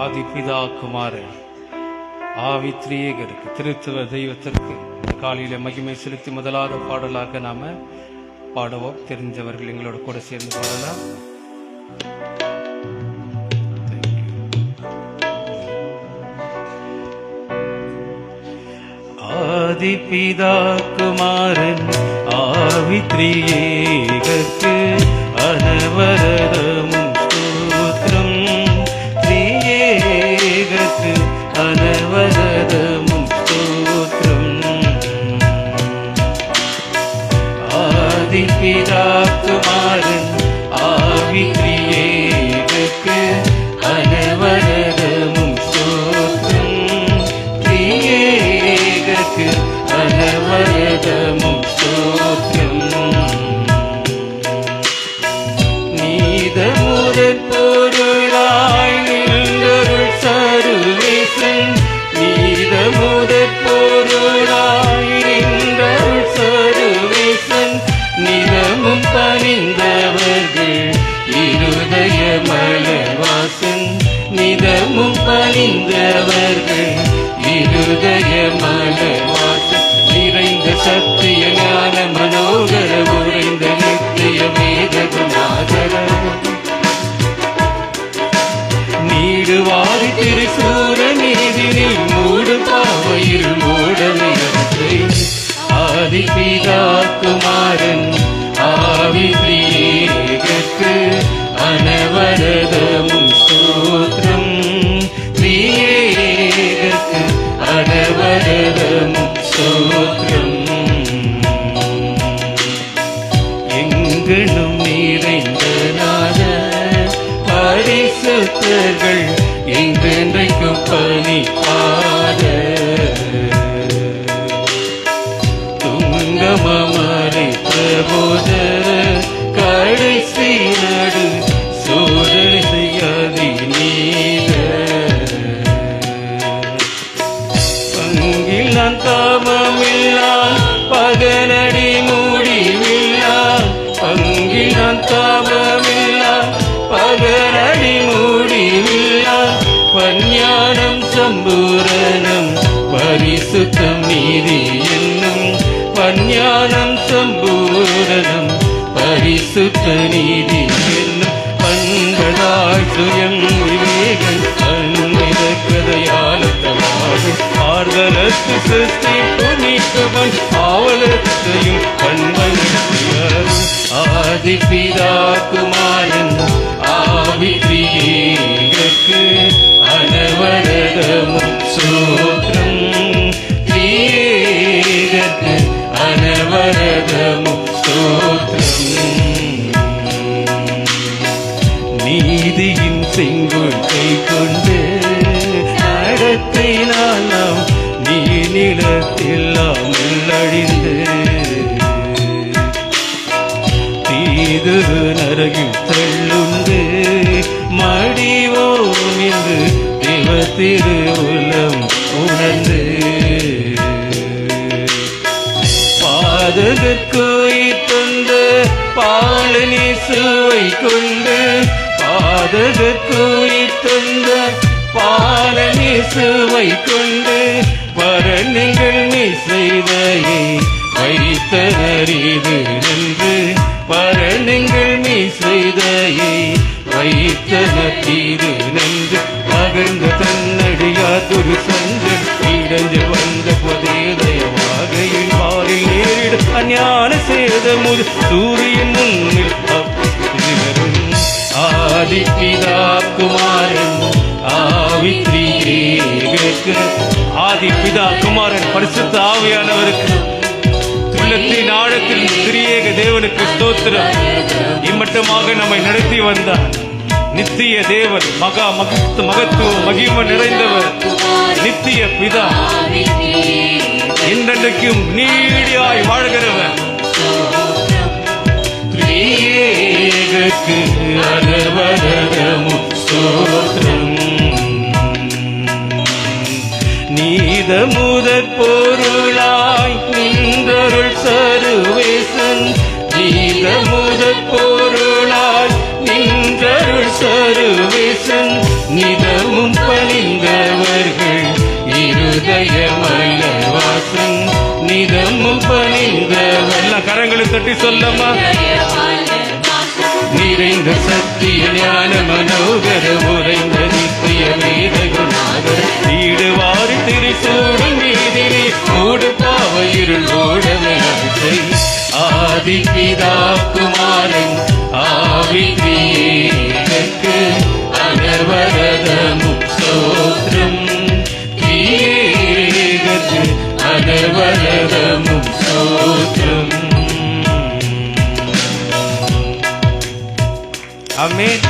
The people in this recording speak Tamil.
ஆதி பிதா குமாரன் ஆவி திரியேகருக்கு திருத்துவ தெய்வத்திற்கு காலையில மகிமை செலுத்தி முதலாவது பாடலாக நாம பாடுவோம். தெரிஞ்சவர்கள் எங்களோட கூட சேர்ந்து பாடலாம். ஆதி பிதா குமாரன் ஆவி திரியேகருக்கு அனவரதமும் ஸ்தோத்திரம். திரியேகருக்கு அனவரதமும் ஸ்தோத்திரம். ஆதி பிதா குமாரன் ஆவி திரியேகருக்கு அனவரதமும் ஸ்தோத்திரம். திரியேகருக்கு அனவரதமும் ஸ்தோத்திரம். நீதமுதற் பொருளாய் நின்றருள் சர்வேசன். நீதமுதற் பொருளாய் நின்றருள் சர்வேசன். நிதமும் பணிந்தவர்கள் இருதய மலவாசன். நிதமும் பணிந்தவர்கள் இருதய மலவாசன். நிறைந்த சத்திய ஞான மனோகர உறைந்த நித்திய வேதகுமாதர நீடுவாரி திருசூர நீதினில் மூடு பாவையில் மூடமையத்தை. ஆதி பிதா குமாரன் ஆவி திரியேகருக்கு அனவரதமும் ஸ்தோத்திரம். திரியேகருக்கு அனவரதமும் ஸ்தோத்திரம். எங்கனும் நிறைந்த நாத பரிசுத்தர்கள் எங்கென்றைக்கும் பணிப்பாத துங்கமமரை பிரபோதர கடைசி நடு சோதனை செய்யாதி நீத. பங்கில்லான் தாபமில்லான் பகனடி மூடிவில்லான். பங்கில்லான் தாபமில்லான் பகனடி மூடிவில்லான். பஞ்ஞானம் சம்பூரணம் பரிசுத்தம் நீதி என்னும். பஞ்ஞானம் சம்பூரணம் பரிசுத்த நீதி என்னும். பண்பதாய் சுயம் விவேகன் அன்பிதக்கதையாலத்தமாகும். ஆர்தலத்து சிருஷ்டி புனிக்குவன் ஆவலத்தையும் பண்பன். ஆதி பிதா குமாரன் ஆவி திரியேகருக்கு அனவரதமும் ஸ்தோத்திரம். திரியேகருக்கு அனவரதமும் ஸ்தோத்திரம். நீதியின் செங்கோல் கை கொண்டு நடத்தினால் நாம் நீ நிலத்தில்லாமல் அழிந்து தீது நரகில் தள்ளுண்டு மடிவோம் என்று தேவ திருவுலம் உணர்ந்து. பாதகற்குயிர் தந்த பாலனி சுவை கொண்டு. பாதகற்குயிர் தந்த பாலனி சுவை கொண்டு. பரணிகள் நீ செய்தையை வைத்தனர் இது நன்று. பரணிகள் நீ செய்தையை வைத்தனர் இது நன்று. மகிழ்ந்த தன்னடியார் சஞ்சல் இடஞ்சு வந்த பொதேதயமாக இல்வாரில் நேரிட அஞ்ஞான சேதமுது சூரியன் முன்னில் அப்பிவரும். ஆதி பிதா குமாரன் ஆவி திரியேகருக்கு. ஆதி பிதா குமாரன் பரிசுத்த ஆவியானவருக்கு உள்ளத்தின் ஆழத்தில் திரியேக தேவனுக்கு ஸ்தோத்திரம். இம்மட்டமாக நம்மை நடத்தி வந்தார் நித்திய தேவன், மகா மகத்துவ மகிமை நிறைந்தவர், நித்திய பிதா, இன்றைக்கும் நீடியாய் வாழ்கிறவர். திரியேகருக்கு அனவரதமும் ஸ்தோத்திரம். நீதமுதற் பொருளாய் நின்றருள் சர்வேசன். நீதமுதற் பொருளாய் நின்றருள் சர்வேசன். நிதமும் லயமல்ல வாசன் நிதமும் பணிந்த எல்லாம் கரங்களை தட்டி சொல்லமா நிறைந்த சத்திய ஞான மனோகர உறைந்த நித்திய வேதகுணாகர ஈடுவாரி திரிசூடும் நீதினி மூடு பாவையிருள் ஓடவனாசை ஆதி பிதா குமாரன் ஆவித்ரியேகர்க்கு அனவரதமும் ஸ்தோத்திரம் ஏகர்க்கு அனவரதமும் ஸ்தோத்திரம். ஆமென்.